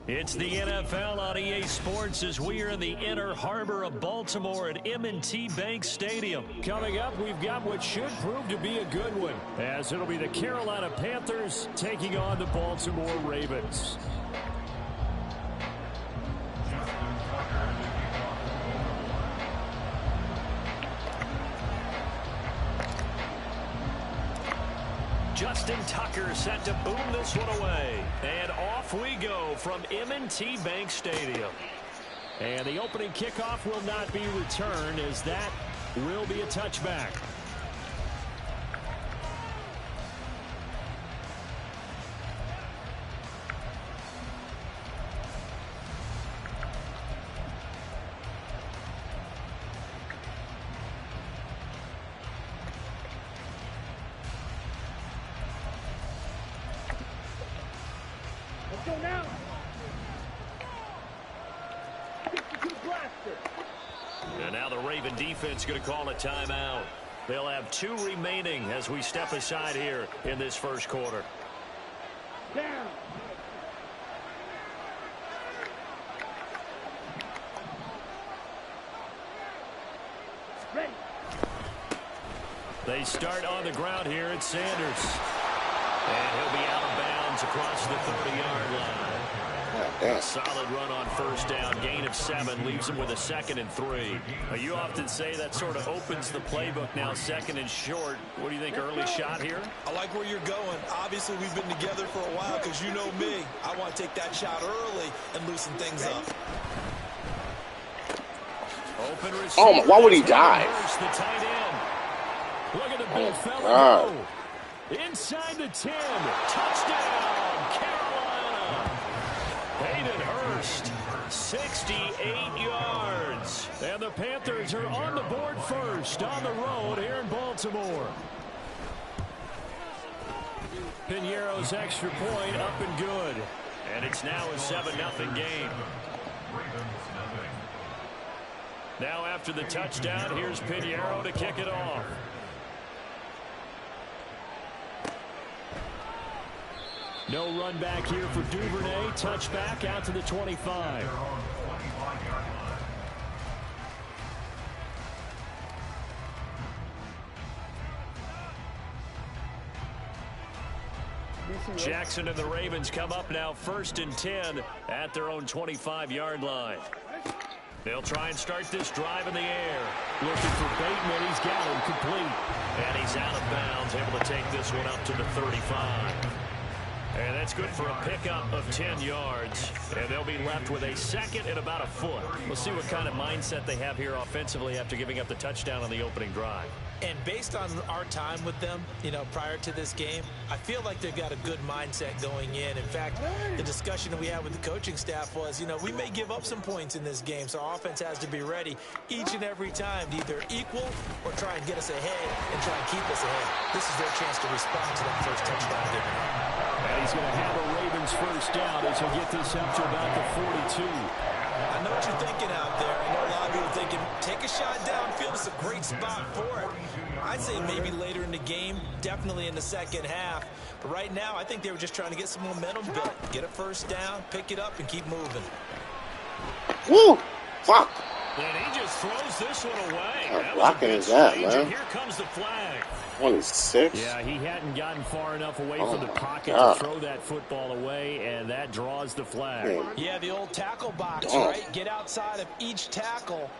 It's the NFL on EA Sports as we are in the inner harbor of Baltimore at M&T Bank Stadium. Coming up, we've got what should prove to be a good one, as it'll be the Carolina Panthers taking on the Baltimore Ravens. Justin Tucker set to boom this one away. And off we go from M&T Bank Stadium. And the opening kickoff will not be returned, as that will be a touchback. And now the Raven defense going to call a timeout. They'll have 2 remaining as we step aside here in this first quarter. Down. Ready. They start on the ground here at Sanders. And he'll be out of bounds across the 30-yard line. A solid run on first down. Gain of 7 leaves him with a 2nd and 3. You often say that sort of opens the playbook now, 2nd and short. What do you think, early shot here? I like where you're going. Obviously, we've been together for a while because you know me. I want to take that shot early and loosen things up. Open receiver. Oh, why would he dive? The tight end. Look at the big fella go. Inside the 10. Touchdown, Carolina. Hayden Hurst, 68 yards. And the Panthers are on the board first on the road here in Baltimore. Piñeiro's extra point up and good. And it's now a 7-0 game. Now after the touchdown, here's Piñeiro to kick it off. No run back here for Duvernay. Touchback out to the 25. Jackson and the Ravens come up now 1st and 10 at their own 25-yard line. They'll try and start this drive in the air. Looking for Bateman. He's got him complete. And he's out of bounds, able to take this one up to the 35. And that's good for a pickup of 10 yards. And they'll be left with a 2nd and about a foot. We'll see what kind of mindset they have here offensively after giving up the touchdown on the opening drive. And based on our time with them, prior to this game, I feel like they've got a good mindset going in. In fact, the discussion that we had with the coaching staff was, we may give up some points in this game, so our offense has to be ready each and every time to either equal or try and get us ahead and try and keep us ahead. This is their chance to respond to that first touchdown given up. And he's going to have a Ravens first down as he'll get this up to about the 42. I know what you're thinking out there. I know a lot of people are thinking, take a shot downfield. It's a great spot for it. I'd say maybe later in the game, definitely in the second half. But right now, I think they were just trying to get some momentum built. Get a first down, pick it up, and keep moving. Woo! Fuck! And he just throws this one away. How blocking is that, man? Here comes the flag. 26? Yeah, he hadn't gotten far enough away from the pocket to throw that football away, and that draws the flag. Yeah, the old tackle box, right? Get outside of each tackle,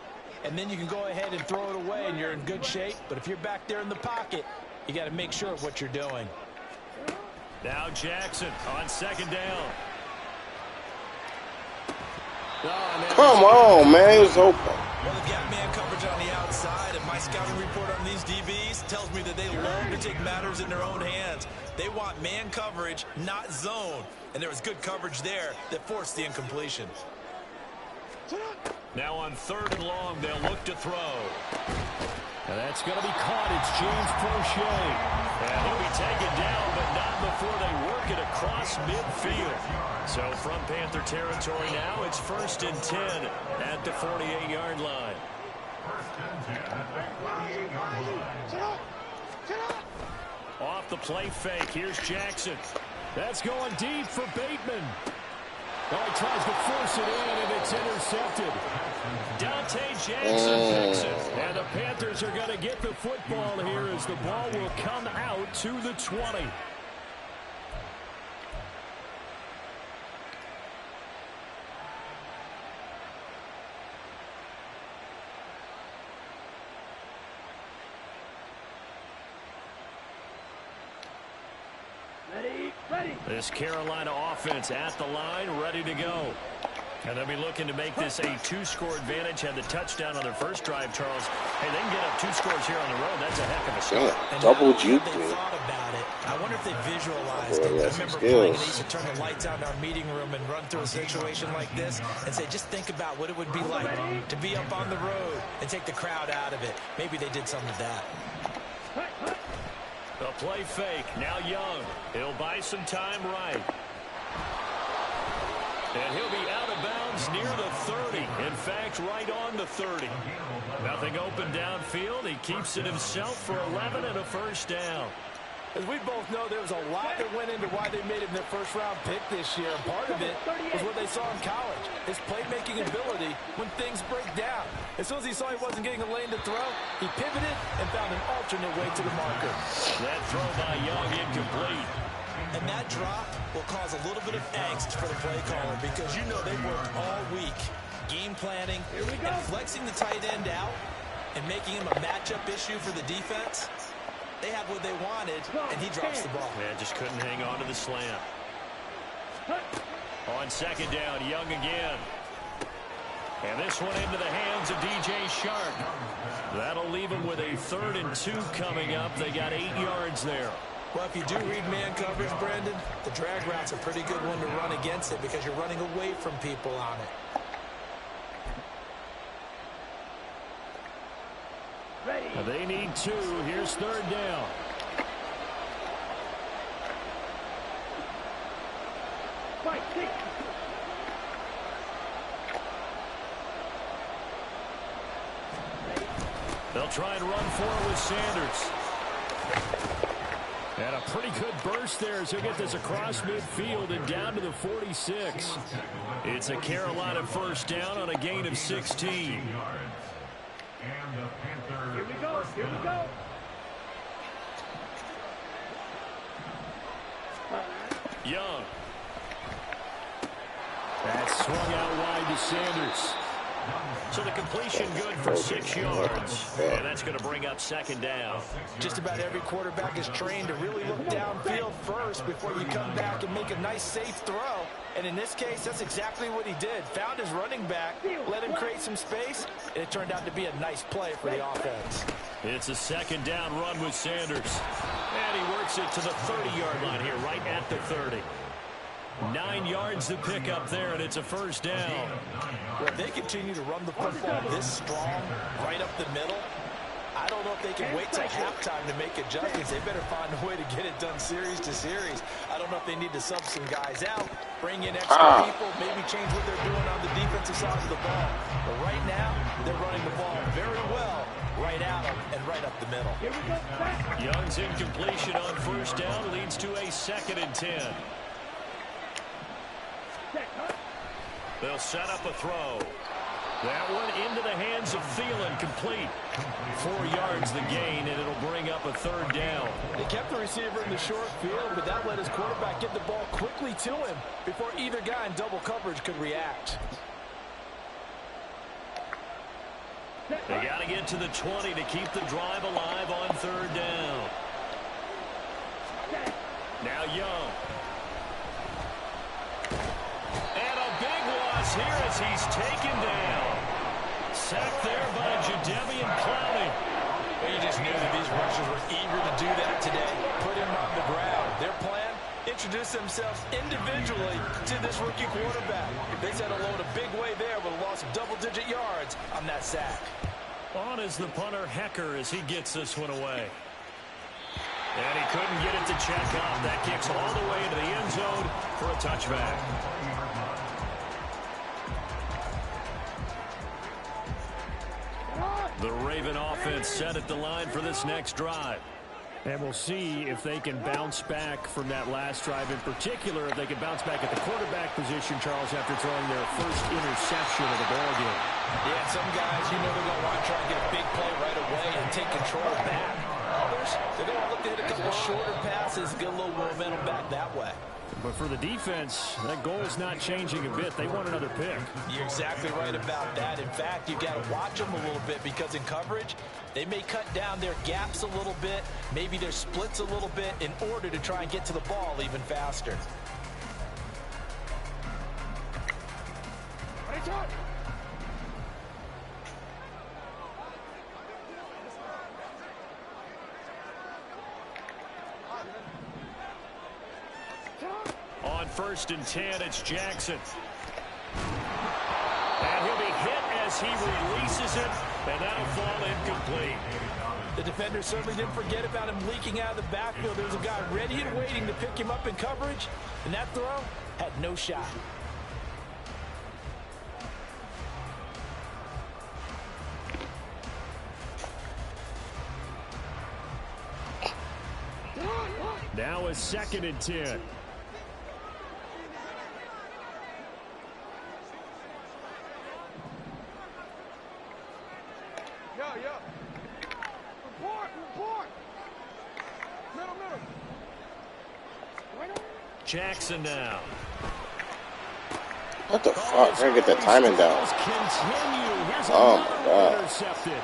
and then you can go ahead and throw it away, and you're in good shape. But if you're back there in the pocket, you got to make sure of what you're doing. Now Jackson on 2nd down. Come on, man. It was open. Well, they've got man coverage on the outside, and my scouting report on these DBs tells me that they love to take matters in their own hands. They want man coverage, not zone. And there was good coverage there that forced the incompletion. Now on 3rd and long, they'll look to throw. And that's going to be caught. It's James Prochet. And he'll be taken down, but not before they work it across midfield. So from Panther territory now, it's 1st and 10 at the 48-yard line. Off the play fake, here's Jackson. That's going deep for Bateman. Oh, he tries to force it in, and it's intercepted. Dante Jackson picks it. And the Panthers are going to get the football here as the ball will come out to the 20. This Carolina offense at the line, ready to go. And they'll be looking to make this a 2-score advantage. Had the touchdown on their first drive, Charles. Hey, they can get up 2 scores here on the road. That's a heck of a start. Yeah, double juke me. Thought about it. I wonder if they visualized it. I remember playing, they used to turn the lights out in our meeting room and run through a situation like this and say, just think about what it would be like to be up on the road and take the crowd out of it. Maybe they did some of that. The play fake. Now Young. He'll buy some time right. And he'll be out of bounds near the 30. In fact, right on the 30. Nothing open downfield. He keeps it himself for 11 and a first down. As we both know, there was a lot that went into why they made him their first-round pick this year. Part of it was what they saw in college, his playmaking ability when things break down. As soon as he saw he wasn't getting a lane to throw, he pivoted and found an alternate way to the marker. That throw by Young incomplete. And that drop will cause a little bit of angst for the play caller because you know they worked all week game planning and flexing the tight end out and making him a matchup issue for the defense. They have what they wanted, and he drops the ball. Man, just couldn't hang on to the slant. On second down, Young again. And this one into the hands of DJ Shark. That'll leave him with a 3rd and 2 coming up. They got 8 yards there. Well, if you do read man coverage, Brandon, the drag route's a pretty good one to run against it because you're running away from people on it. They need 2. Here's 3rd down. They'll try and run for it with Sanders. And a pretty good burst there as he'll get this across midfield and down to the 46. It's a Carolina first down on a gain of 16. Here we go. Here we go. Young. That's swung out wide to Sanders. So the completion good for 6 yards. And that's going to bring up 2nd down. Just about every quarterback is trained to really look downfield first before you come back and make a nice, safe throw. And in this case, that's exactly what he did. Found his running back, let him create some space, and it turned out to be a nice play for the offense. It's a 2nd down run with Sanders. And he works it to the 30-yard line here, right at the 30. 9 yards to pick up there, and it's a first down. Well, if they continue to run the football this strong, right up the middle, I don't know if they can wait till halftime to make adjustments. They better find a way to get it done series to series. I don't know if they need to sub some guys out, bring in extra people, maybe change what they're doing on the defensive side of the ball. But right now, they're running the ball very well, right at them and right up the middle. Young's incompletion on first down leads to a 2nd and 10. They'll set up a throw. That one into the hands of Thielen, complete. 4 yards the gain, and it'll bring up a 3rd down. They kept the receiver in the short field, but that let his quarterback get the ball quickly to him before either guy in double coverage could react. They got to get to the 20 to keep the drive alive on 3rd down. Now Young. And a big loss here as he's taken down. Sacked there by Jadeveon Clowney. Well, you just knew that these rushers were eager to do that today. Put him on the ground. Their plan, introduce themselves individually to this rookie quarterback. They set a load a big way there with a loss of double-digit yards on that sack. On is the punter Hecker as he gets this one away. And he couldn't get it to check off. That kicks all the way into the end zone for a touchback. The Raven offense set at the line for this next drive. And we'll see if they can bounce back from that last drive. In particular, if they can bounce back at the quarterback position, Charles, after throwing their first interception of the ball game. Yeah, some guys, you know, they're going to want to try and get a big play right away and take control back. Others, they're going to look to hit a couple shorter passes, get a little momentum back that way. But for the defense, that goal is not changing a bit. They want another pick. You're exactly right about that. In fact, you've got to watch them a little bit because in coverage, they may cut down their gaps a little bit, maybe their splits a little bit in order to try and get to the ball even faster. On 1st and 10, it's Jackson. And he'll be hit as he releases it, and that'll fall incomplete. The defender certainly didn't forget about him leaking out of the backfield. There was a guy ready and waiting to pick him up in coverage, and that throw had no shot. Now is 2nd and 10. Jackson now. What the fuck? I gotta get that timing down. Oh my God. Intercepted.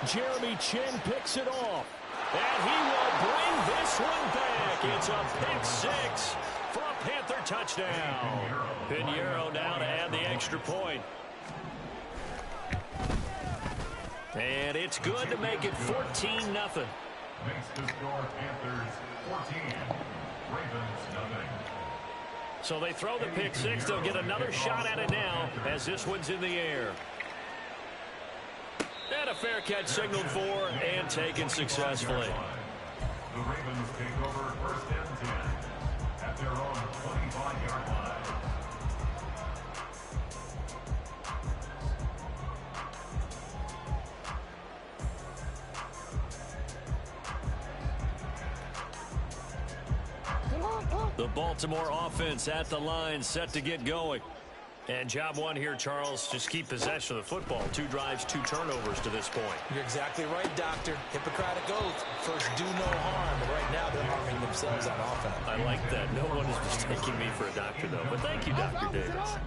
Jeremy Chin picks it off. And he will bring this one back. It's a pick 6 for a Panther touchdown. Pinheiro now to add the extra point. And it's good to make it 14-0. Makes the score Panthers 14. Ravens nothing. So they throw the pick 6. They'll get another shot at it now as this one's in the air. And a fair catch signaled for and taken successfully. The Ravens take over 1st and 10 at their own 25-yard line. The Baltimore offense at the line, set to get going. And job one here, Charles, just keep possession of the football. 2 drives, 2 turnovers to this point. You're exactly right, Doctor. Hippocratic oath. First, do no harm. And right now, they're harming themselves on offense. I like that. No one is mistaking me for a doctor, though. But thank you, Dr. Davis.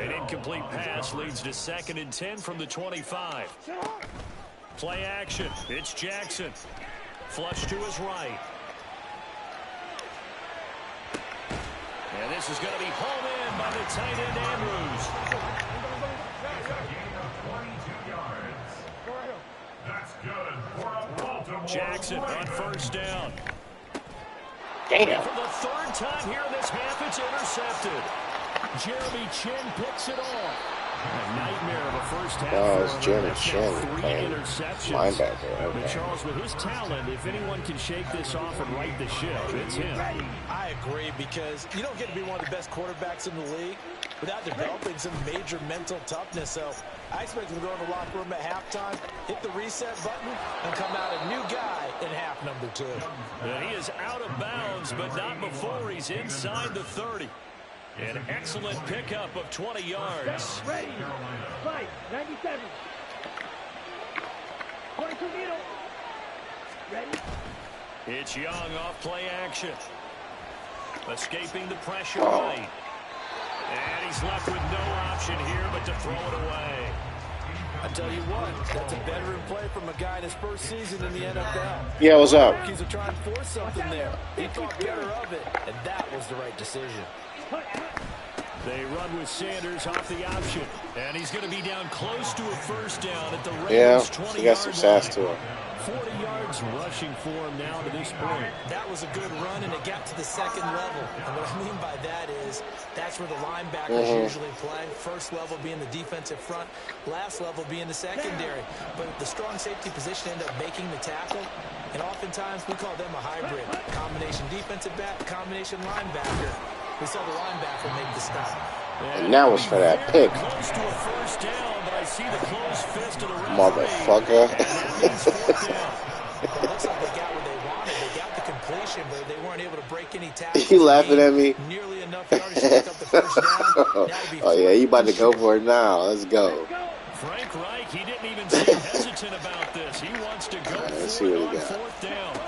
An incomplete pass leads to 2nd and 10 from the 25. Play action. It's Jackson. Flush to his right. And this is going to be hauled in by the tight end, Andrews. That's good for a Baltimore. Jackson on 1st down. Damn. For the 3rd time here in this half, it's intercepted. Jeremy Chin picks it off. A nightmare of a first half. Oh, it's Jeremy Chin 3 playing interceptions. linebacker. But Okay. Charles, with his talent, if anyone can shake this off and right the ship, it's him. I agree because you don't get to be one of the best quarterbacks in the league without developing some major mental toughness. So I expect him to go in the locker room at halftime, hit the reset button, and come out a new guy in half number 2. And he is out of bounds, but not before he's inside the 30. An excellent pickup of 20 yards. Ready. Fight. 97. 22 needle. Ready. It's Young off play action. Escaping the pressure right. And he's left with no option here but to throw it away. I tell you what, that's a veteran play from a guy in his first season in the NFL. Yeah, what's up? He's trying to force something there. He thought better of it, and that was the right decision. They run with Sanders off the option. And he's going to be down close to a 1st down at the Ravens' 20-yard line. He got some sass to him. 40 yards rushing for him now to this point. That was a good run, and it got to the 2nd level. And what I mean by that is that's where the linebackers usually play. 1st level being the defensive front, last level being the secondary. But the strong safety position ended up making the tackle. And oftentimes we call them a hybrid. Combination defensive back, combination linebacker. We saw the linebacker make the stop. And that was for that pick. Close to a 1st down, but I see the closed fist of the referee. Motherfucker. And that means 4th down. It looks like they got what they wanted. possession, but they weren't able to break any tackles. You laughing at me? Nearly enough yards to pick up the first down. Oh, yeah, you about to go for it now. Let's go. Frank Reich, he didn't even seem hesitant about this. He wants to go for it on fourth down.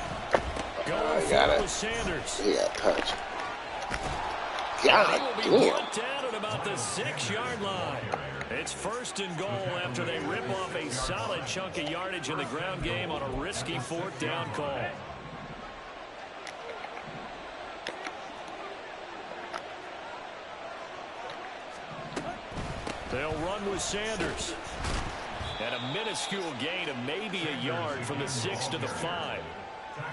Going for it with Sanders. He got touched. God damn. Down at about the 6-yard line. It's 1st and goal after they rip off a solid chunk of yardage in the ground game on a risky 4th down call. They'll run with Sanders. And a minuscule gain of maybe a yard from the 6 to the 5.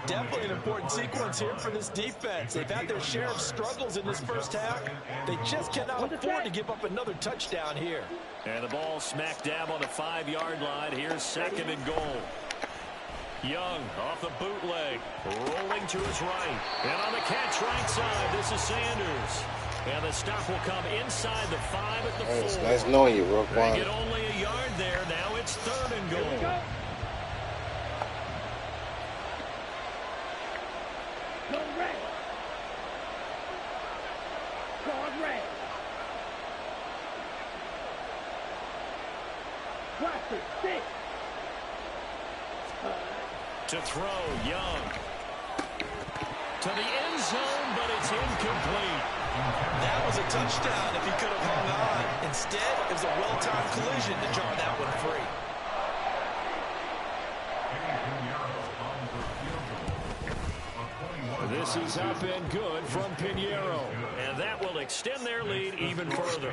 Definitely an important sequence here for this defense. They've had their share of struggles in this first half. They just cannot afford to give up another touchdown here. And the ball smack dab on the 5-yard line. Here's 2nd and goal. Young off the bootleg, rolling to his right. And on the catch right side, this is Sanders. And the stop will come inside the 5 at the 4. It's nice knowing you, Roquan. They get only a yard there. Now it's 3rd and goal. To throw, Young. To the end zone, but it's incomplete. That was a touchdown if he could have hung on. Instead, it was a well-timed collision to jar that one free. This is up and good from Pinheiro. And that will extend their lead even further.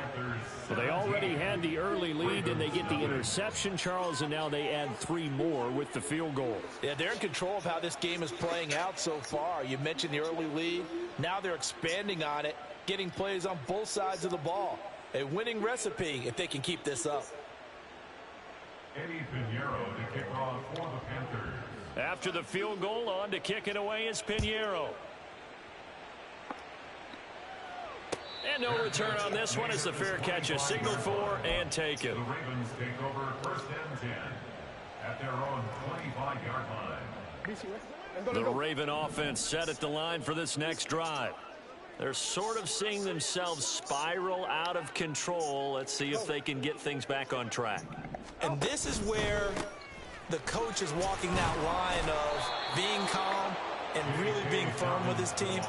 Well, they already had the early lead, and they get the interception, Charles, and now they add 3 more with the field goal. Yeah, they're in control of how this game is playing out so far. You mentioned the early lead. Now they're expanding on it, getting plays on both sides of the ball. A winning recipe if they can keep this up. Eddie Pinheiro to kick off for the Panthers. After the field goal, on to kick it away is Pinheiro. And no return on this one as the fair catch is signaled for and taken. The Ravens take over 1st and 10 at their own 25-yard line. The Raven offense set at the line for this next drive. They're sort of seeing themselves spiral out of control. Let's see if they can get things back on track. And this is where the coach is walking that line of being calm and really being firm with his team.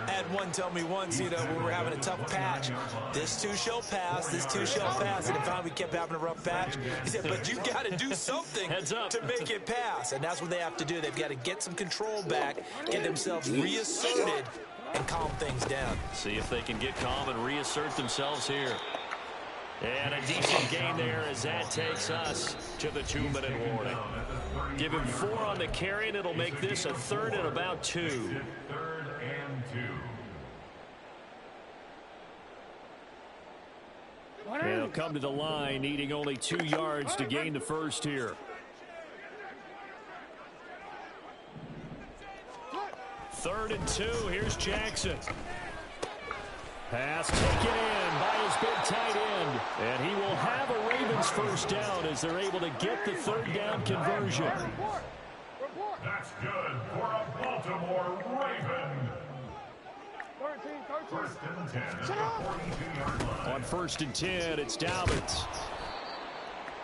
I had one tell me once, you know, when we were having a tough patch, this too shall pass, this too shall pass. And finally we kept having a rough patch. He said, but you got to do something to make it pass. And that's what they have to do. They've got to get some control back, get themselves reasserted, and calm things down. See if they can get calm and reassert themselves here. And a decent gain there as that takes us to the 2-minute warning. Give him 4 on the carry, and it'll make this a 3rd and about 2. 3rd and 2. And he'll come to the line, needing only 2 yards to gain the first here. 3rd and 2. Here's Jackson. Pass taken in by his big tight end. And he will have a Ravens first down as they're able to get the 3rd down conversion. That's good for a Baltimore Raven. 1st and 10 at the 42-yard line. On 1st and 10, it's Dobbins.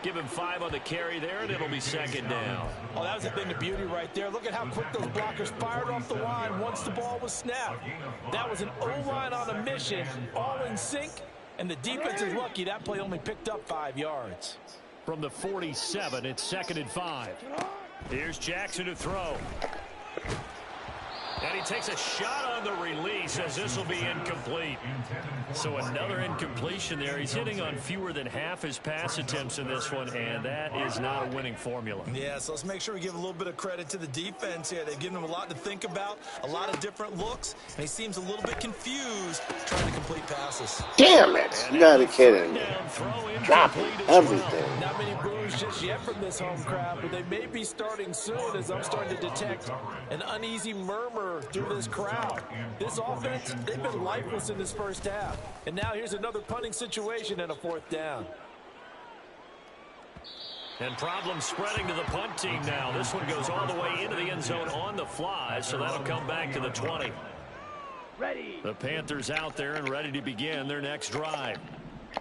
Give him 5 on the carry there, and it'll be 2nd down. Oh, that was a thing of beauty right there. Look at how quick those blockers fired off the line once the ball was snapped. That was an O-line on a mission, all in sync, and the defense is lucky that play only picked up 5 yards. From the 47, it's 2nd and 5. Here's Jackson to throw. And he takes a shot on the release as this will be incomplete. So another incompletion there. He's hitting on fewer than half his pass attempts in this one, and that is not a winning formula. Yeah, so let's make sure we give a little bit of credit to the defense here. They've given him a lot to think about, a lot of different looks, and he seems a little bit confused trying to complete passes. Damn it! You gotta be kidding me. Dropping everything. Not many boos just yet from this home crowd, but they may be starting soon as I'm starting to detect an uneasy murmur through this crowd. This offense, they've been lifeless in this first half. And now here's another punting situation and a 4th down. And problems spreading to the punt team now. This one goes all the way into the end zone on the fly, so that'll come back to the 20. Ready. The Panthers out there and ready to begin their next drive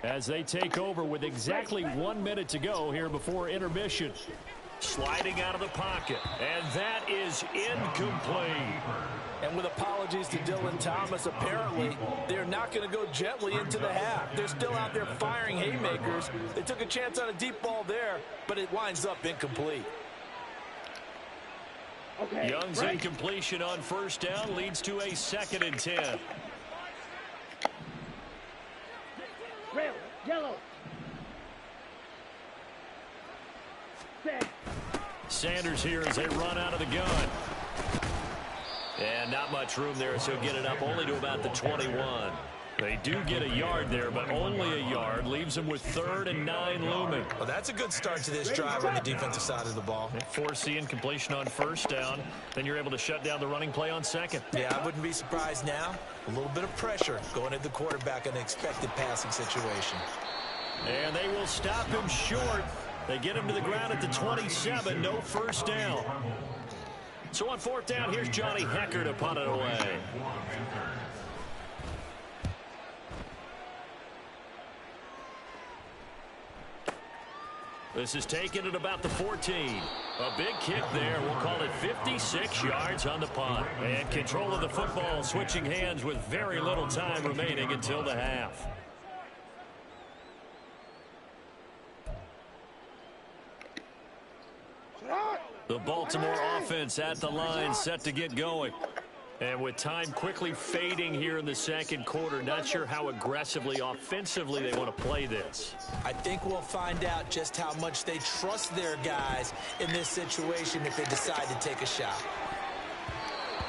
as they take over with exactly 1 minute to go here before intermission. Sliding out of the pocket, and that is incomplete. And with apologies to Dylan Thomas, apparently they're not going to go gently into the half. They're still out there firing haymakers. They took a chance on a deep ball there, but it winds up incomplete. Okay. Young's incompletion on first down leads to a 2nd and 10. Rail. Yellow. Set. Sanders here as they run out of the gun. And not much room there, so get it up only to about the 21. They do get a yard there, but only a yard. Leaves them with 3rd and 9 looming. Well, that's a good start to this drive on the defensive side of the ball. Force the incompletion on first down. Then you're able to shut down the running play on 2nd. Yeah, I wouldn't be surprised now. A little bit of pressure going at the quarterback in an expected passing situation. And they will stop him short. They get him to the ground at the 27. No first down. So on 4th down, here's Johnny Hecker to punt it away. This is taken at about the 14. A big kick there. We'll call it 56 yards on the punt. And control of the football switching hands with very little time remaining until the half. The Baltimore offense at the line, set to get going. And with time quickly fading here in the 2nd quarter, not sure how aggressively, offensively they want to play this. I think we'll find out just how much they trust their guys in this situation if they decide to take a shot.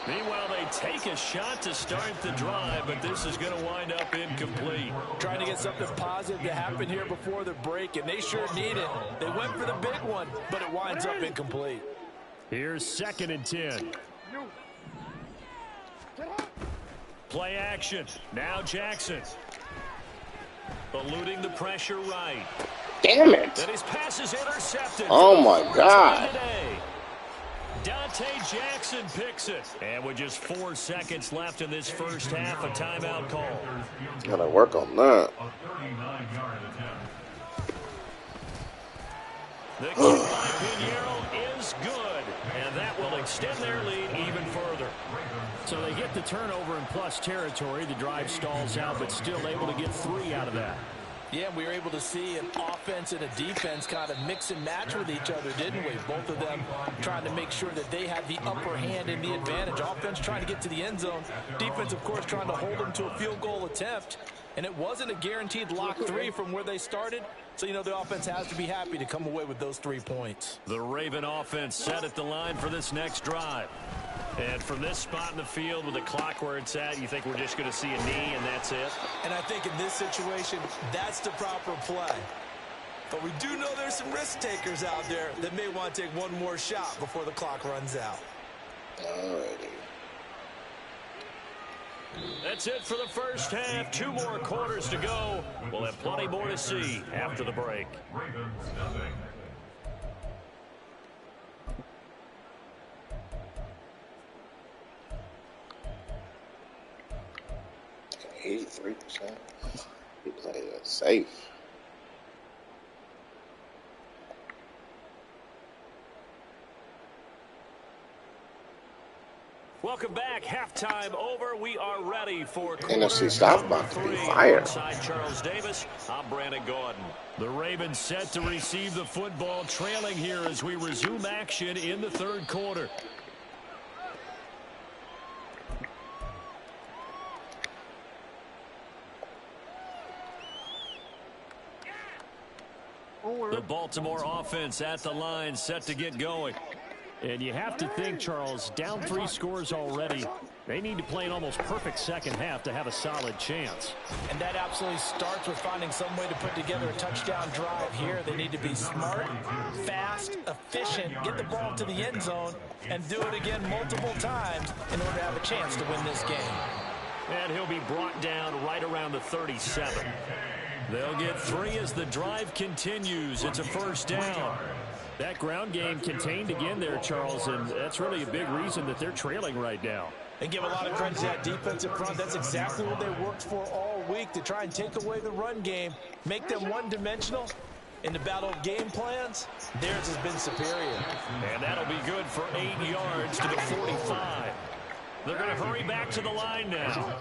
Meanwhile, they take a shot to start the drive, but this is going to wind up incomplete. Trying to get something positive to happen here before the break, and they sure need it. They went for the big one, but it winds up incomplete. Here's 2nd and 10. Play action. Now Jackson. Eluding the pressure right. Damn it. And his pass is intercepted. Oh, my God. Dante Jackson picks it. And with just 4 seconds left in this first half, a timeout call. Gotta work on that. The kick by Pinheiro is good. And that will extend their lead even further. So they get the turnover in plus territory. The drive stalls out, but still able to get 3 out of that. Yeah, we were able to see an offense and a defense kind of mix and match with each other, didn't we? Both of them trying to make sure that they have the upper hand and the advantage. Offense trying to get to the end zone. Defense, of course, trying to hold them to a field goal attempt. And it wasn't a guaranteed lock 3 from where they started. So, you know, the offense has to be happy to come away with those 3 points. The Raven offense set at the line for this next drive. And from this spot in the field with the clock where it's at, you think we're just going to see a knee and that's it? And I think in this situation, that's the proper play. But we do know there's some risk takers out there that may want to take one more shot before the clock runs out. Alrighty. That's it for the first half. 2 more quarters to go. We'll have plenty more to see after the break. 83%. He played it safe. Welcome back. Halftime over. We are ready for NFC South about to be fire. Alongside Charles Davis, I'm Brandon Gordon. The Ravens set to receive the football, trailing here as we resume action in the 3rd quarter. The Baltimore offense at the line, set to get going. And you have to think, Charles, down 3 scores already. They need to play an almost perfect second half to have a solid chance. And that absolutely starts with finding some way to put together a touchdown drive here. They need to be smart, fast, efficient, get the ball to the end zone, and do it again multiple times in order to have a chance to win this game. And he'll be brought down right around the 37. They'll get 3 as the drive continues. It's a first down. That ground game contained again there, Charles, and that's really a big reason that they're trailing right now. And give a lot of credit to that defensive front. That's exactly what they worked for all week, to try and take away the run game, make them one-dimensional. In the battle of game plans, theirs has been superior. And that'll be good for 8 yards to the 45. They're going to hurry back to the line now.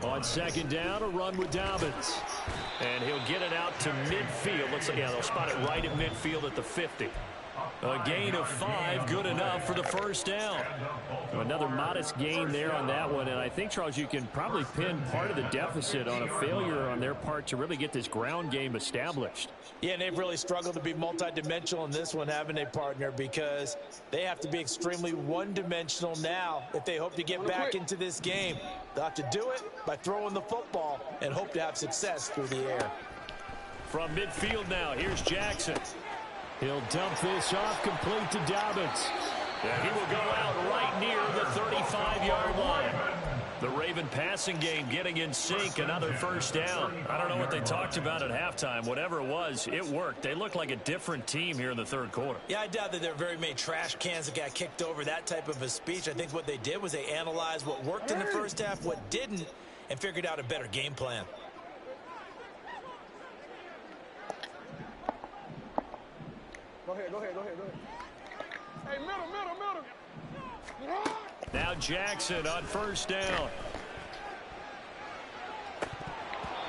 On second down, a run with Dobbins. And he'll get it out to midfield. Looks like, yeah, they'll spot it right at midfield at the 50. A gain of 5, good enough for the first down. Another modest gain there on that one. And I think, Charles, you can probably pin part of the deficit on a failure on their part to really get this ground game established. Yeah, and they've really struggled to be multidimensional in this one, haven't they, partner? Because they have to be extremely one-dimensional now if they hope to get back into this game. They'll have to do it by throwing the football and hope to have success through the air. From midfield now, here's Jackson. He'll dump this off, complete to Dobbins. And he will go out right near the 35-yard line. The Raven passing game getting in sync, another first down. I don't know what they talked about at halftime. Whatever it was, it worked. They look like a different team here in the third quarter. Yeah, I doubt that there are very many trash cans that got kicked over, that type of a speech. I think what they did was they analyzed what worked in the first half, what didn't, and figured out a better game plan. Go ahead. Hey, middle. Now Jackson on first down.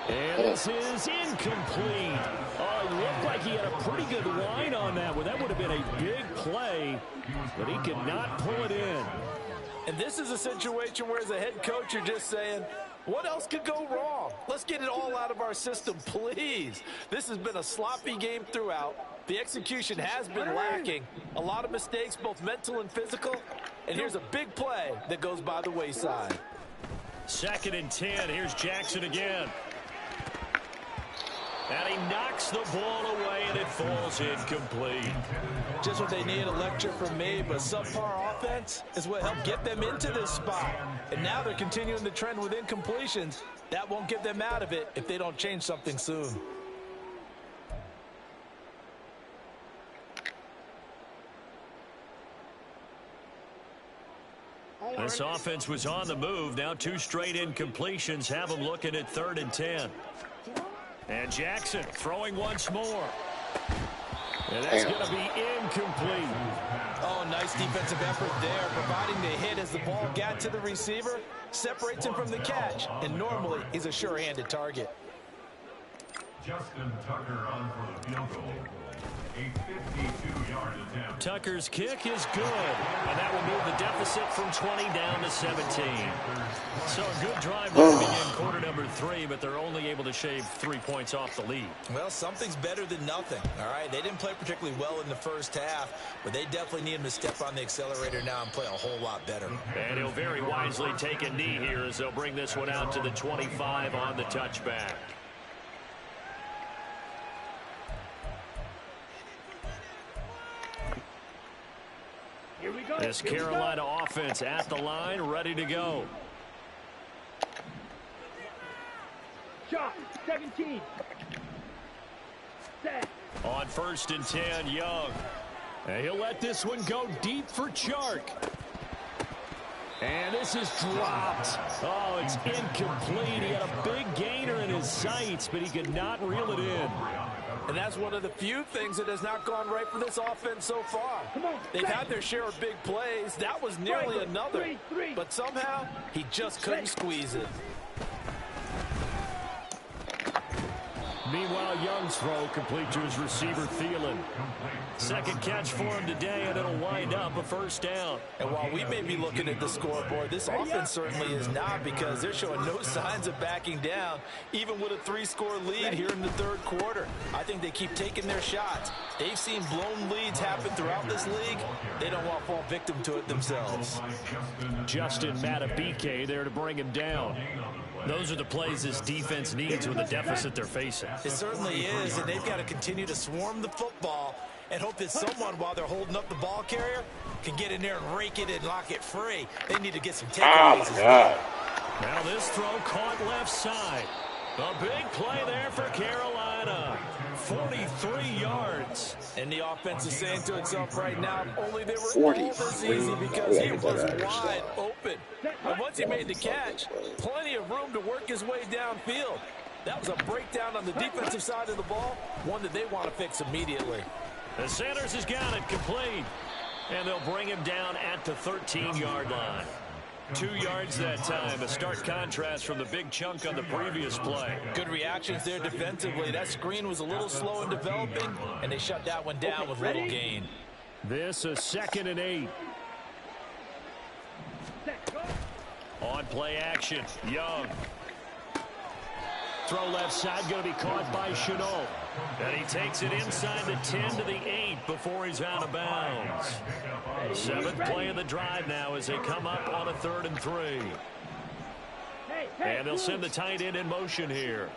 And this is incomplete. Oh, it looked like he had a pretty good line on that one. That would have been a big play, but he could not pull it in. And this is a situation where, as a head coach, you're just saying, what else could go wrong? Let's get it all out of our system, please. This has been a sloppy game throughout. The execution has been lacking. A lot of mistakes, both mental and physical. And here's a big play that goes by the wayside. 2nd and 10. Here's Jackson again. And he knocks the ball away, and it falls incomplete. Just what they need, a lecture from me, but subpar offense is what helped get them into this spot. And now they're continuing the trend with incompletions. That won't get them out of it if they don't change something soon. This offense was on the move. Now 2 straight incompletions have them looking at 3rd and 10. And Jackson throwing once more. And that's going to be incomplete. Oh, nice defensive effort there, providing the hit as the ball got to the receiver, separates him from the catch, and normally he's a sure-handed target. Justin Tucker on for the field goal. A 52-yard attempt. Tucker's kick is good, and that will move the deficit from 20 down to 17. So a good drive moving in quarter number 3, but they're only able to shave 3 points off the lead. Well, something's better than nothing, all right? They didn't play particularly well in the first half, but they definitely need him to step on the accelerator now and play a whole lot better. And he'll very wisely take a knee here as they'll bring this one out to the 25 on the touchback. Here we go. This Carolina offense at the line, ready to go. Shot, 17. Set. On 1st and 10, Young. And he'll let this one go deep for Chark. And this is dropped. Oh, it's incomplete. He had a big gainer in his sights, but he could not reel it in. And that's one of the few things that has not gone right for this offense so far. They've had their share of big plays. That was nearly another. But somehow, he just couldn't squeeze it. Meanwhile, Young's throw complete to his receiver, Thielen. 2nd catch for him today, and it'll wind up a first down. And while we may be looking at the scoreboard, this offense certainly is not, because they're showing no signs of backing down, even with a 3-score lead here in the 3rd quarter. I think they keep taking their shots. They've seen blown leads happen throughout this league. They don't want to fall victim to it themselves. Justin Matabike there to bring him down. Those are the plays this defense needs with the deficit they're facing. It certainly is, and they've got to continue to swarm the football and hope that someone, while they're holding up the ball carrier, can get in there and rake it and lock it free. They need to get some takeaways. Oh, my God. Now this throw caught left side. A big play there for Carolina. 43 yards. And the offense is saying to itself right now, only they were all this easy because he was wide open. And once he made the catch, plenty of room to work his way downfield. That was a breakdown on the defensive side of the ball, one that they want to fix immediately. The Sanders has got it complete. And they'll bring him down at the 13-yard line. 2 yards that time, a stark contrast from the big chunk on the previous play. Good reactions there defensively. That screen was a little slow in developing, and they shut that one down with little gain. This is 2nd and 8. On play action, Young. Throw left side, going to be caught by Chenault. And he takes it inside the 10 to the 8 before he's out of bounds. 7th play of the drive now as they come up on a 3rd and 3. And they'll send the tight end in motion here.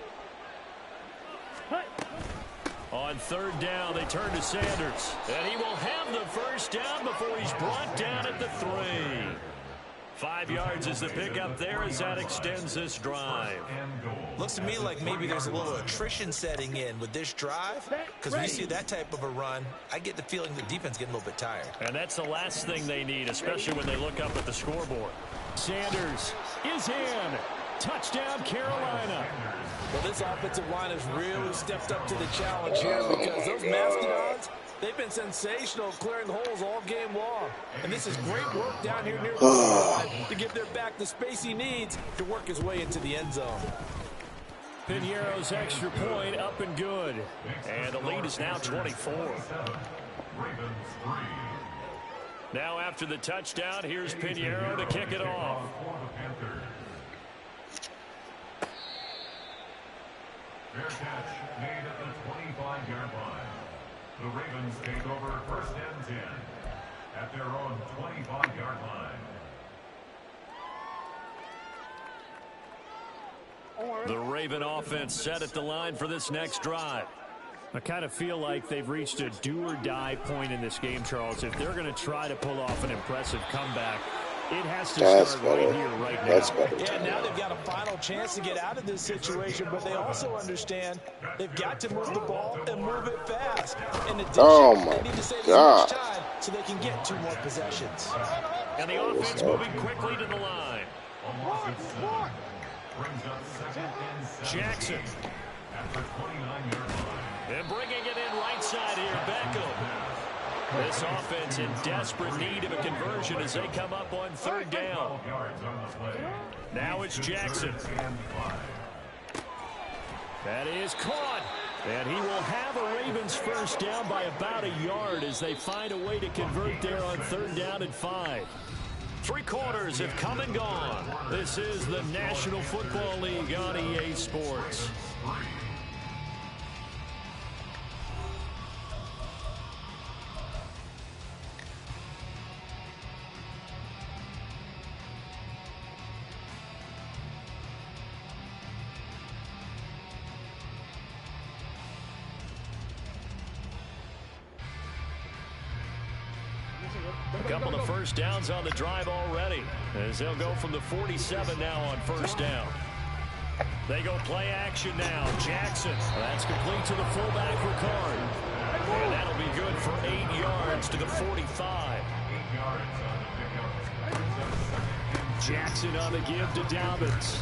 On 3rd down, they turn to Sanders. And he will have the first down before he's brought down at the 3. 5 yards is the pickup there as that extends this drive. Looks to me like maybe there's a little attrition setting in with this drive, because when you see that type of a run, I get the feeling the defense getting a little bit tired. And that's the last thing they need, especially when they look up at the scoreboard. Sanders is in. Touchdown, Carolina. Well, this offensive line has really stepped up to the challenge here because those Mastodons, they've been sensational clearing holes all game long. And this is great work down here near the line to give their back the space he needs to work his way into the end zone. Piñeiro's extra point up and good. And the lead is now 24. Now after the touchdown, here's Piñeiro to kick it off. Fair catch made at the 25-yard line. The Ravens take over 1st and 10 at their own 25-yard line. The Raven offense set at the line for this next drive. I kind of feel like they've reached a do-or-die point in this game, Charles. If they're going to try to pull off an impressive comeback, it has to start right here, right now. That's better. Yeah, now they've got a final chance to get out of this situation, but they also understand they've got to move the ball and move it fast. In addition, they need to save as much time so they can get 2 more possessions. And the offense moving quickly to the line. Jackson. And bringing it in right side here, Beckham. This offense in desperate need of a conversion as they come up on 3rd down. Now it's Jackson. That is caught. And he will have a Ravens first down by about a yard as they find a way to convert there on 3rd down and 5. 3 quarters have come and gone. This is the National Football League on EA Sports. A couple of first downs on the drive already as they'll go from the 47 now on 1st down. They go play action now. Jackson. That's complete to the fullback, Ricard. And that'll be good for 8 yards to the 45. Jackson on the give to Dobbins.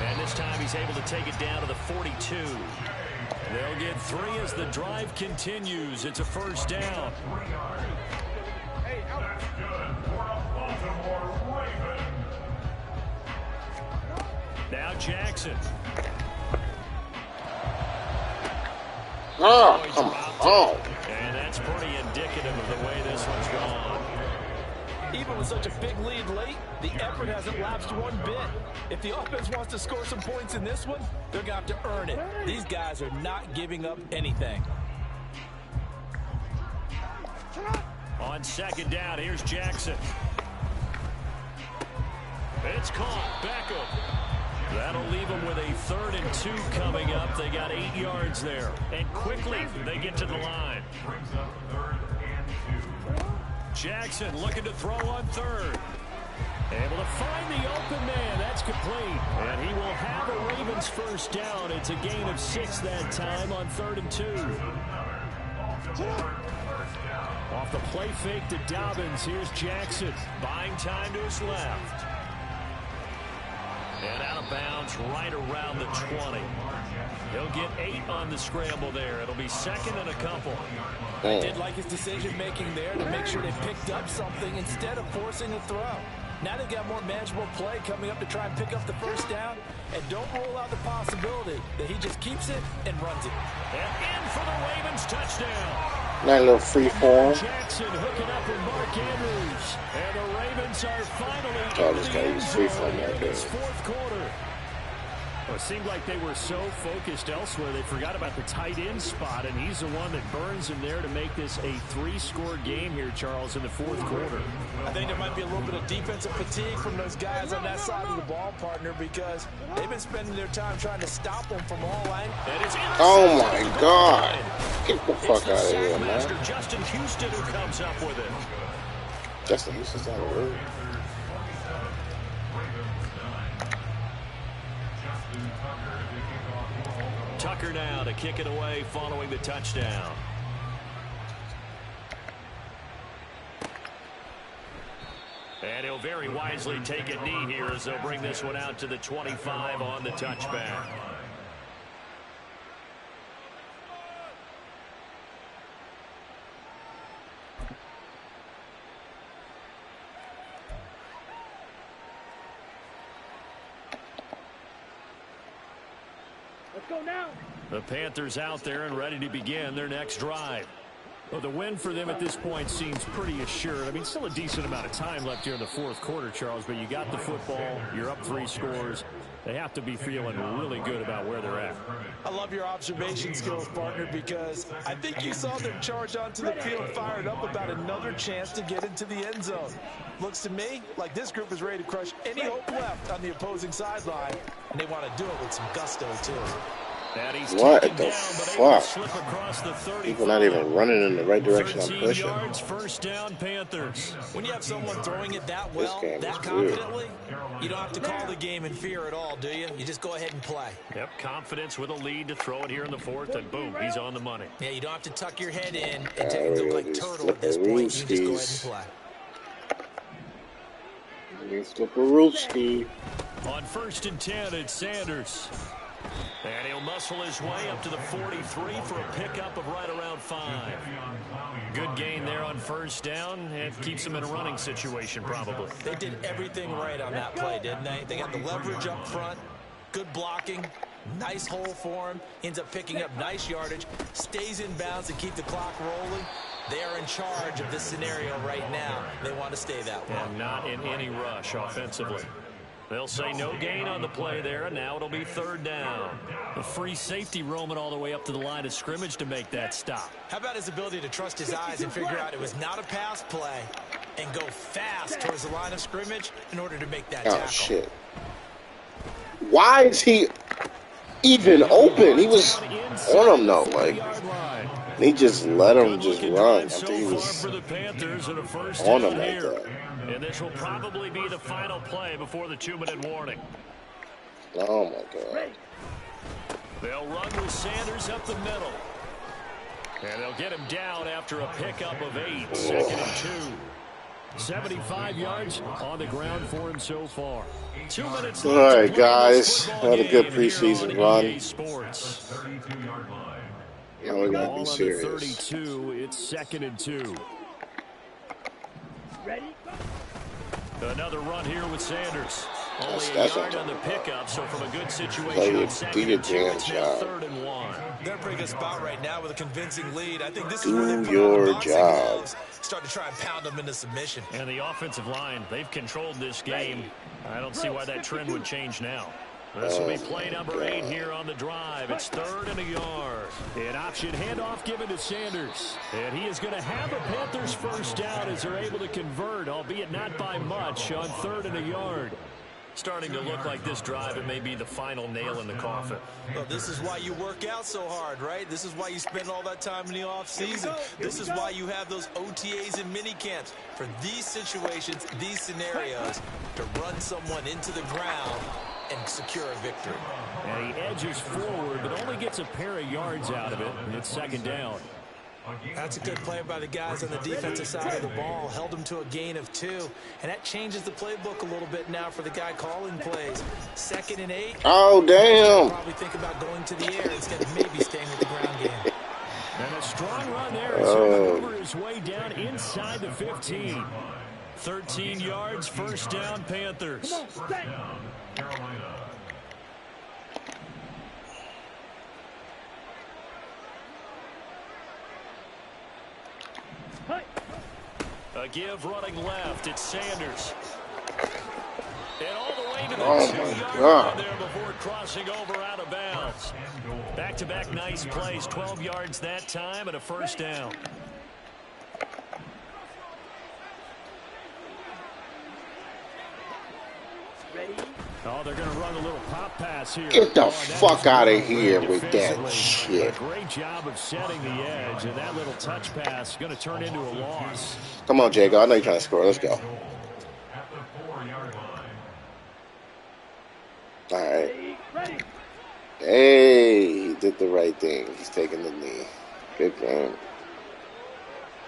And this time he's able to take it down to the 42. They'll get 3 as the drive continues. It's a first down. Now Jackson. Oh, come on. And that's pretty indicative of the way this one's gone. Even with such a big lead late, the effort hasn't lapsed one bit. If the offense wants to score some points in this one, they're going to have to earn it. These guys are not giving up anything. On 2nd down, here's Jackson. It's caught. Beckham. That'll leave them with a 3rd and 2 coming up. They got 8 yards there. And quickly, they get to the line. Brings up 3rd and 2. Jackson looking to throw on 3rd. Able to find the open man. That's complete. And he will have a Ravens first down. It's a gain of 6 that time on 3rd and 2. Off the play fake to Dobbins. Here's Jackson. Buying time to his left. And out of bounds right around the 20. He'll get 8 on the scramble there. It'll be 2nd and a couple. I did like his decision-making there to make sure they picked up something instead of forcing a throw. Now they've got more manageable play coming up to try and pick up the first down. And don't rule out the possibility that he just keeps it and runs it. And in for the Ravens touchdown. Nice little free form. Jackson hooking up with Mark Andrews. And the Ravens are finally Oh, this guy was free form right there. 4th quarter. Well, it seemed like they were so focused elsewhere, they forgot about the tight end spot, and he's the one that burns him there to make this a 3-score game here, Charles, in the 4th quarter. I think there might be a little bit of defensive fatigue from those guys on that side of the ball, partner, because they've been spending their time trying to stop them from all angles. Oh, my God. Get the fuck out of here, man. Justin Houston who comes up with it. Justin Houston's not a word. Tucker now to kick it away following the touchdown. And he'll very wisely take a knee here as they'll bring this one out to the 25 on the touchback. Let's go now. The Panthers out there and ready to begin their next drive. Well, the win for them at this point seems pretty assured. I mean, still a decent amount of time left here in the 4th quarter, Charles, but you got the football. You're up 3 scores. They have to be feeling really good about where they're at. I love your observation skills, partner, because I think you saw them charge onto the field fired up about another chance to get into the end zone. Looks to me like this group is ready to crush any hope left on the opposing sideline, and they want to do it with some gusto, too. What the fuck? People not even running in the right direction I'm pushing. Yards, first down, Panthers. When you have someone throwing it that well, that confidently, you don't have to call the game in fear at all, do you? You just go ahead and play. Yep, confidence with a lead to throw it here in the 4th, and boom, he's on the money. Yeah, you don't have to tuck your head in and take it look like turtle at this point. You just go ahead and play. Flipperooski. On 1st and 10, it's Sanders. And he'll muscle his way up to the 43 for a pickup of right around 5. Good gain there on 1st down. It keeps him in a running situation, probably. They did everything right on that play, didn't they? They got the leverage up front, good blocking, nice hole for him, ends up picking up nice yardage, stays in bounds to keep the clock rolling. They are in charge of this scenario right now. They want to stay that way. And not in any rush offensively. They'll say no gain on the play there, and now it'll be 3rd down. The free safety roaming all the way up to the line of scrimmage to make that stop. How about his ability to trust his eyes and figure out it was not a pass play and go fast towards the line of scrimmage in order to make that tackle. Oh, shit. Why is he even open? He was on him, though. Like, he just let him just run after he was on him like that. And this will probably be the final play before the 2-minute warning. Oh, my God. They'll run with Sanders up the middle. And they'll get him down after a pickup of 8. 2nd and 2. 75 yards on the ground for him so far. 2 minutes left. All right, guys. Had a good preseason run. Now we're going to be serious. 32. It's 2nd and 2. Ready? Another run here with Sanders. Only That's a yard on the pickup, so from a good situation, do your it's damn now job. 3rd and 1. They're in a pretty good spot right now with a convincing lead. I think this is Do where they put your on the boxing job. gloves, start to try and pound them into submission. And the offensive line, they've controlled this game. I don't see why that trend would change now. This will be play number 8 here on the drive. It's 3rd and a yard. An option handoff given to Sanders. And he is going to have a Panthers first down as they're able to convert, albeit not by much, on 3rd and a yard. Starting to look like this drive, it may be the final nail in the coffin. Well, this is why you work out so hard, right? This is why you spend all that time in the offseason. This is why you have those OTAs and mini camps for these situations, these scenarios, to run someone into the ground and secure a victory. And he edges forward, but only gets a pair of yards out of it, and it's second down. That's a good play by the guys on the defensive side of the ball. Held them to a gain of 2. And that changes the playbook a little bit now for the guy calling plays. 2nd and 8. Oh, damn. Probably think about going to the air instead of maybe staying with the ground game. And a strong run there. It's over his way down inside the 15. 13 yards, first down, Panthers. Come on, stay. Carolina. A give running left. It's Sanders. And all the way to the Oh, 2-yard my line God. there before crossing over out of bounds. Back-to-back nice plays. 12 yards that time and a first down. Ready? Oh, they're going to run a little pop pass here. Get the Oh, and fuck is outta well here read with that defensively. shit. A great job of setting the edge, and that little touch pass is going to turn into a loss. Come on, Jago. I know you're trying to score. Let's go. At the 4-yard line. All right. Ready? Hey, he did the right thing. He's taking the knee. Good game.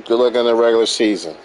Good luck in the regular season.